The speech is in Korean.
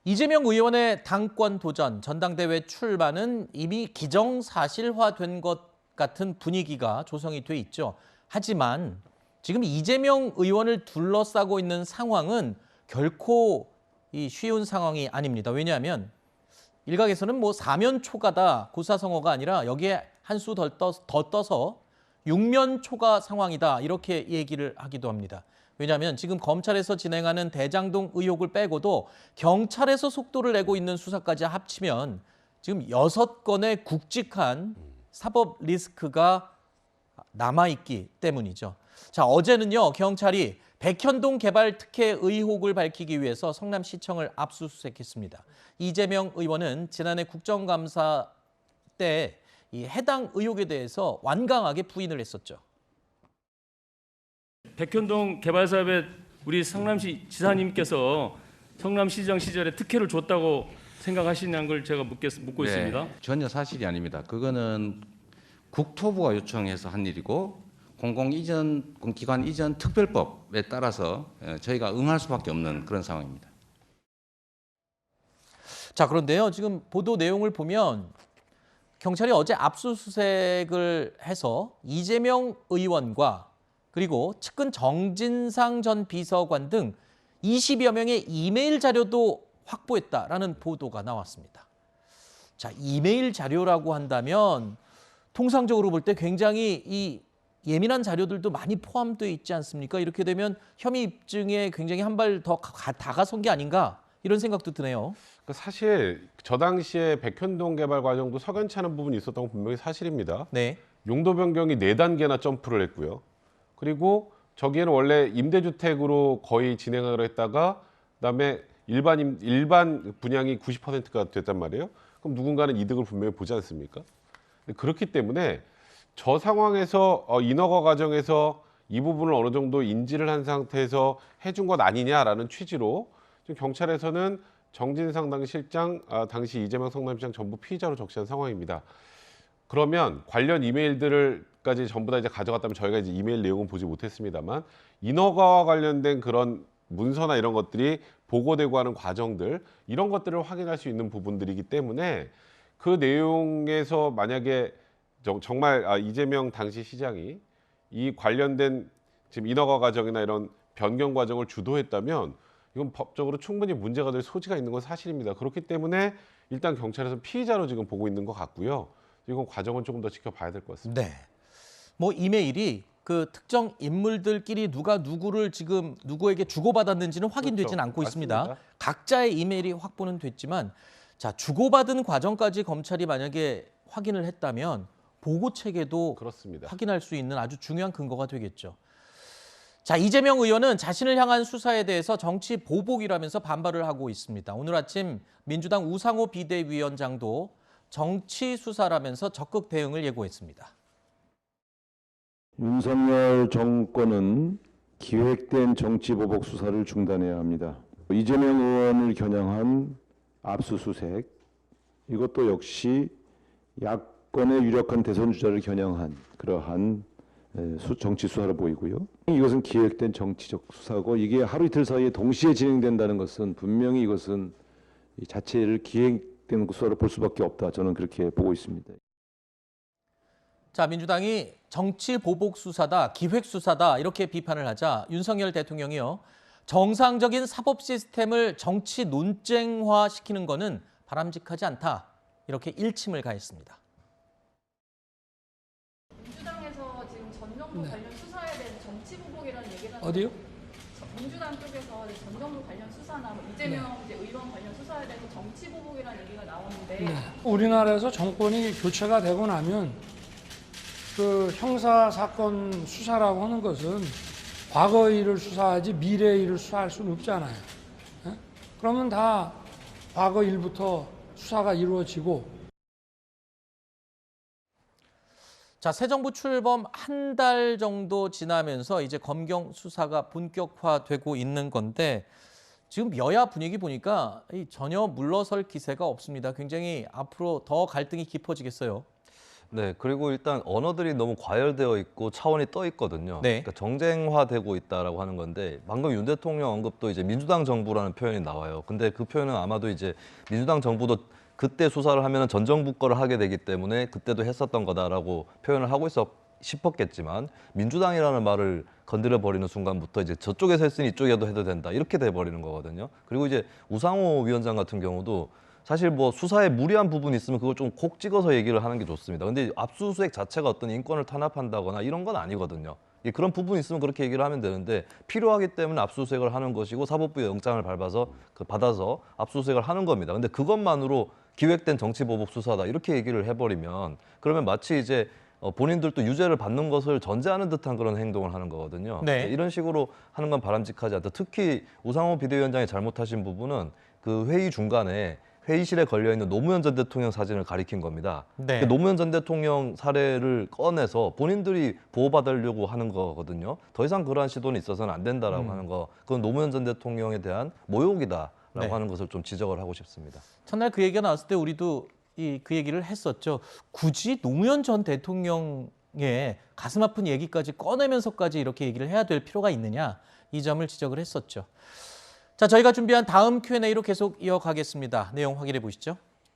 이재명 의원의 당권 도전, 전당대회 출마는 이미 기정사실화된 것 같은 분위기가 조성이 돼 있죠. 하지만 지금 이재명 의원을 둘러싸고 있는 상황은 결코 쉬운 상황이 아닙니다. 왜냐하면 일각에서는 사면 초과다, 고사성어가 아니라 여기에 한 수 더 떠서 육면 초과 상황이다, 이렇게 얘기를 하기도 합니다. 왜냐하면 지금 검찰에서 진행하는 대장동 의혹을 빼고도 경찰에서 속도를 내고 있는 수사까지 합치면 지금 6건의 굵직한 사법 리스크가 남아있기 때문이죠. 자, 어제는요, 경찰이 백현동 개발 특혜 의혹을 밝히기 위해서 성남시청을 압수수색했습니다. 이재명 의원은 지난해 국정감사 때 이 해당 의혹에 대해서 완강하게 부인을 했었죠. 백현동 개발 사업에 우리 성남시 지사님께서 성남시장 시절에 특혜를 줬다고 생각하시냐는 걸 제가 묻고 있습니다. 전혀 사실이 아닙니다. 그거는 국토부가 요청해서 한 일이고 공공기관 이전 특별법에 따라서 저희가 응할 수밖에 없는 그런 상황입니다. 자, 그런데요, 지금 보도 내용을 보면 경찰이 어제 압수수색을 해서 이재명 의원과 그리고 측근 정진상 전 비서관 등 20여 명의 이메일 자료도 확보했다라는 보도가 나왔습니다. 자, 이메일 자료라고 한다면 통상적으로 볼 때 굉장히 이 예민한 자료들도 많이 포함되어 있지 않습니까? 이렇게 되면 혐의 입증에 굉장히 한 발 더 다가선 게 아닌가, 이런 생각도 드네요. 사실 저 당시에 백현동 개발 과정도 석연치 않은 부분이 있었던 건 분명히 사실입니다. 네. 용도 변경이 4단계나 점프를 했고요. 그리고 저기에는 원래 임대주택으로 거의 진행을 했다가 그다음에 일반 분양이 90%가 됐단 말이에요. 그럼 누군가는 이득을 분명히 보지 않습니까? 그렇기 때문에 저 상황에서 인허가 과정에서 이 부분을 어느 정도 인지를 한 상태에서 해준 것 아니냐라는 취지로 지금 경찰에서는 정진상 당시 실장, 당시 이재명 성남시장 전부 피의자로 적시한 상황입니다. 그러면 관련 이메일들을까지 전부 다 이제 가져갔다면 저희가 이제 이메일 내용은 보지 못했습니다만 인허가와 관련된 그런 문서나 이런 것들이 보고되고 하는 과정들, 이런 것들을 확인할 수 있는 부분들이기 때문에 그 내용에서 만약에 정말 이재명 당시 시장이 이 관련된 지금 인허가 과정이나 이런 변경 과정을 주도했다면 이건 법적으로 충분히 문제가 될 소지가 있는 건 사실입니다. 그렇기 때문에 일단 경찰에서 피의자로 지금 보고 있는 것 같고요. 이건 과정은 조금 더 지켜봐야 될 것 같습니다. 네. 이메일이 그 특정 인물들끼리 누가 누구를 지금 누구에게 주고받았는지는 확인되지는 그렇죠. 않고 있습니다. 맞습니다. 각자의 이메일이 확보는 됐지만, 자, 주고받은 과정까지 검찰이 만약에 확인을 했다면 보고 체계도 그렇습니다. 확인할 수 있는 아주 중요한 근거가 되겠죠. 자, 이재명 의원은 자신을 향한 수사에 대해서 정치 보복이라면서 반발을 하고 있습니다. 오늘 아침 민주당 우상호 비대위원장도 정치 수사라면서 적극 대응을 예고했습니다. 윤석열 정권은 기획된 정치보복 수사를 중단해야 합니다. 이재명 의원을 겨냥한 압수수색, 이것도 역시 야권의 유력한 대선 주자를 겨냥한 그러한 정치 수사로 보이고요. 이것은 기획된 정치적 수사고, 이게 하루 이틀 사이에 동시에 진행된다는 것은 분명히 이것은 자체를 기획된 수사로 볼 수밖에 없다. 저는 그렇게 보고 있습니다. 자, 민주당이 정치 보복 수사다, 기획 수사다, 이렇게 비판을 하자 윤석열 대통령이요, 정상적인 사법 시스템을 정치 논쟁화시키는 것은 바람직하지 않다, 이렇게 일침을 가했습니다. 민주당에서 지금 전정부 관련 수사에 대한 정치 보복이라는 얘기를 하는 어디요? 민주당 쪽에서 전정부 관련 수사나 이재명 이제 의원 관련 수사에 대해서 정치 보복이라는 얘기가 나오는데 우리나라에서 정권이 교체가 되고 나면 그 형사 사건 수사라고 하는 것은 과거의 일을 수사하지 미래의 일을 수사할 수는 없잖아요. 예? 그러면 다 과거 일부터 수사가 이루어지고. 자, 새 정부 출범 한 달 정도 지나면서 이제 검경 수사가 본격화되고 있는 건데, 지금 여야 분위기 보니까 전혀 물러설 기세가 없습니다. 굉장히 앞으로 더 갈등이 깊어지겠어요. 네, 그리고 일단 언어들이 너무 과열되어 있고 차원이 떠 있거든요. 네. 그러니까 정쟁화되고 있다라고 하는 건데 방금 윤 대통령 언급도 이제 민주당 정부라는 표현이 나와요. 근데 그 표현은 아마도 이제 민주당 정부도 그때 수사를 하면 전 정부 거를 하게 되기 때문에 그때도 했었던 거다라고 표현을 하고 싶었겠지만 민주당이라는 말을 건드려 버리는 순간부터 이제 저쪽에서 했으니 이쪽에도 해도 된다 이렇게 돼 버리는 거거든요. 그리고 이제 우상호 위원장 같은 경우도 사실 뭐 수사에 무리한 부분이 있으면 그걸 좀 콕 찍어서 얘기를 하는 게 좋습니다. 근데 압수수색 자체가 어떤 인권을 탄압한다거나 이런 건 아니거든요. 그런 부분이 있으면 그렇게 얘기를 하면 되는데 필요하기 때문에 압수수색을 하는 것이고 사법부의 영장을 받아서 압수수색을 하는 겁니다. 근데 그것만으로 기획된 정치보복 수사다 이렇게 얘기를 해버리면 그러면 마치 이제 본인들도 유죄를 받는 것을 전제하는 듯한 그런 행동을 하는 거거든요. 네. 이런 식으로 하는 건 바람직하지 않다. 특히 우상호 비대위원장이 잘못하신 부분은 그 회의 중간에 회의실에 걸려있는 노무현 전 대통령 사진을 가리킨 겁니다. 네. 그 노무현 전 대통령 사례를 꺼내서 본인들이 보호받으려고 하는 거거든요. 더 이상 그러한 시도는 있어서는 안 된다라고 하는 거. 그건 노무현 전 대통령에 대한 모욕이다라고 네. 하는 것을 좀 지적을 하고 싶습니다. 첫날 그 얘기가 나왔을 때 우리도 그 얘기를 했었죠. 굳이 노무현 전 대통령의 가슴 아픈 얘기까지 꺼내면서까지 이렇게 얘기를 해야 될 필요가 있느냐 이 점을 지적을 했었죠. 자, 저희가 준비한 다음 Q&A로 계속 이어가겠습니다. 내용 확인해 보시죠.